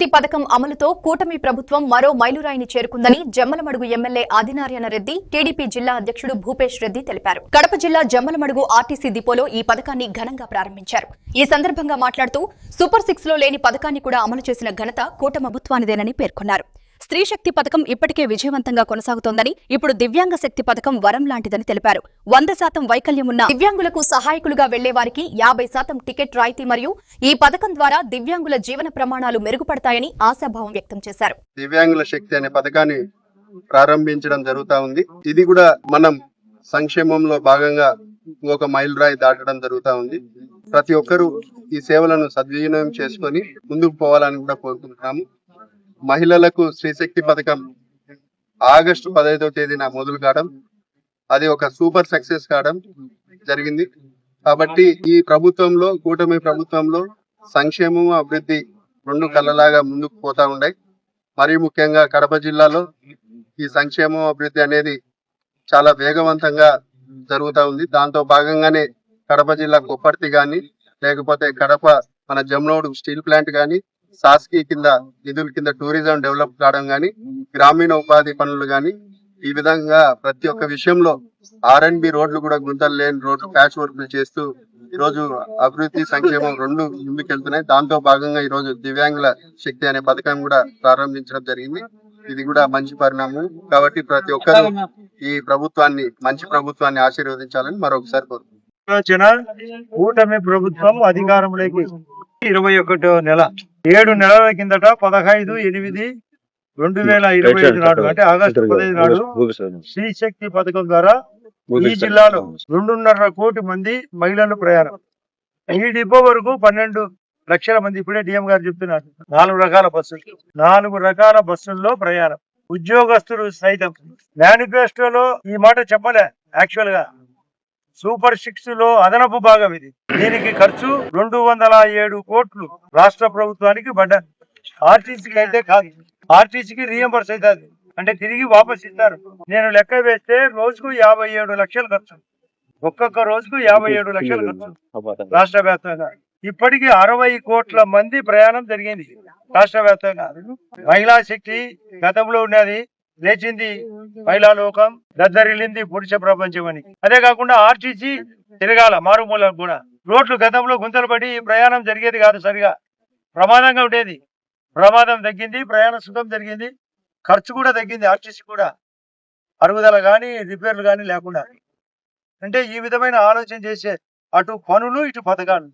శక్తి పథకం అమలుతో కూటమి ప్రభుత్వం మరో మైలురాయిని చేరుకుందని జమ్మలమడుగు ఎమ్మెల్యే ఆదినారాయణ రెడ్డి టీడీపీ జిల్లా అధ్యక్షుడు భూపేష్ రెడ్డి తెలిపారు. కడప జిల్లా జమ్మలమడుగు ఆర్టీసీ డిపోలో ఈ పథకాన్ని ఘనంగా ప్రారంభించారు. ఈ సందర్భంగా మాట్లాడుతూ సూపర్ 6 లో లేని పథకాన్ని కూడా అమలు చేసిన ఘనత కూటమి ప్రభుత్వానిదేనని పేర్కొన్నారు. స్త్రీ శక్తి పథకం ఇప్పటికే విజయవంతంగా కొనసాగుతోందని, ఇప్పుడు దివ్యాంగ శక్తి పథకం వరం లాంటిదని తెలిపారు. 100% వైకల్యం ఉన్న దివ్యాంగులకు సహాయకులుగా వెళ్లే వారికి 50% టికెట్ రాయితీ మరియు ఈ పథకం ద్వారా దివ్యాంగుల జీవన ప్రమాణాలు మెరుగుపడతాయని ఆశాభావం వ్యక్తం చేశారు. దివ్యాంగుల శక్తి అనే పథకాన్ని ప్రారంభించడం జరుగుతా ఉంది. ఇది కూడా మనం సంక్షేమంలో భాగంగా ఒక మైల్ రాయి దాటడం జరుగుతా ఉంది. ప్రతి ఒక్కరూ ఈ సేవలను సద్వినియోగం చేసుకొని ముందుకు పోవాలని కూడా కోరుకుంటున్నాము. మహిళలకు స్త్రీశక్తి పథకం ఆగస్టు 15వ తేదీన మొదలు కావడం, అది ఒక సూపర్ సక్సెస్ కావడం జరిగింది. కాబట్టి ఈ ప్రభుత్వంలో, కూటమి ప్రభుత్వంలో సంక్షేమం అభివృద్ధి రెండు కళ్ళలాగా ముందుకు పోతా ఉన్నాయి. మరీ ముఖ్యంగా కడప జిల్లాలో ఈ సంక్షేమం అభివృద్ధి అనేది చాలా వేగవంతంగా జరుగుతూ ఉంది. దాంతో భాగంగానే కడప జిల్లా కొప్పర్తి కానీ, లేకపోతే కడప మన జమ్లోడు స్టీల్ ప్లాంట్ కానీ, సాస్కి కింద నిధుల కింద టూరిజం డెవలప్ కావడం కానీ, గ్రామీణ ఉపాధి పనులు కానీ, ఈ విధంగా ప్రతి ఒక్క విషయంలో R&B రోడ్లు కూడా గుంతలు లేని రోడ్లు ప్యాచ్ వర్క్లు చేస్తూ ఈరోజు అభివృద్ధి సంక్షేమం రెండు ముందుకెళ్తున్నాయి. దాంతో భాగంగా ఈరోజు దివ్యాంగుల శక్తి అనే పథకం కూడా ప్రారంభించడం జరిగింది. ఇది కూడా మంచి పరిణామం. కాబట్టి ప్రతి ఒక్కరు ఈ ప్రభుత్వాన్ని, మంచి ప్రభుత్వాన్ని ఆశీర్వదించాలని మరొకసారి కోరుకుంటున్నాను. కూటమి ప్రభుత్వం అధికారంలోకి 21వ నెల 7 నెలల కిందట 15/8/2025 నాడు, అంటే ఆగస్టు 15 నాడు స్త్రీ శక్తి పథకం ద్వారా ఈ జిల్లాలో 2.5 కోటి మంది మహిళలు ప్రయాణం. ఈ డిపో వరకు 12 లక్షల మంది, ఇప్పుడే డిఎం గారు చెప్తున్నారు, 4 రకాల బస్సుల్లో ప్రయాణం. ఉద్యోగస్తులు సైతం మేనిఫెస్టోలో ఈ మాట చెప్పలే. యాక్చువల్ గా సూపర్ 6 లో అదనపు భాగం ఇది. దీనికి ఖర్చు 207 కోట్లు రాష్ట్ర ప్రభుత్వానికి పడ్డారు. ఆర్టీసీకి అయితే కాదు, ఆర్టీసీకి రీఎంబర్స్ అవుతుంది, అంటే తిరిగి వాపస్ ఇస్తారు. నేను లెక్క వేస్తే రోజుకు 57 లక్షలు ఖర్చు, ఒక్కొక్క రోజుకు 57 లక్షలు ఖర్చు రాష్ట్ర వ్యాప్తంగా. ఇప్పటికీ 60 కోట్ల మంది ప్రయాణం జరిగింది రాష్ట్ర వ్యాప్తంగా. మహిళా శక్తి గతంలో ఉన్నది, లేచింది మహిళా లోకం, దద్దరిల్లింది పురుష ప్రపంచం అని. అదే కాకుండా ఆర్టీసీ తిరగాల మారుమూలకు కూడా. రోడ్లు గతంలో గుంతలు పడి ప్రయాణం జరిగేది కాదు, సరిగా ప్రమాదంగా ఉండేది. ప్రమాదం తగ్గింది, ప్రయాణ సుఖం జరిగింది, ఖర్చు కూడా తగ్గింది. ఆర్టీసీ కూడా అరుగుదల కానీ రిపేర్లు కానీ లేకుండా. అంటే ఈ విధమైన ఆలోచన చేసే అటు పనులు, ఇటు పథకాలు.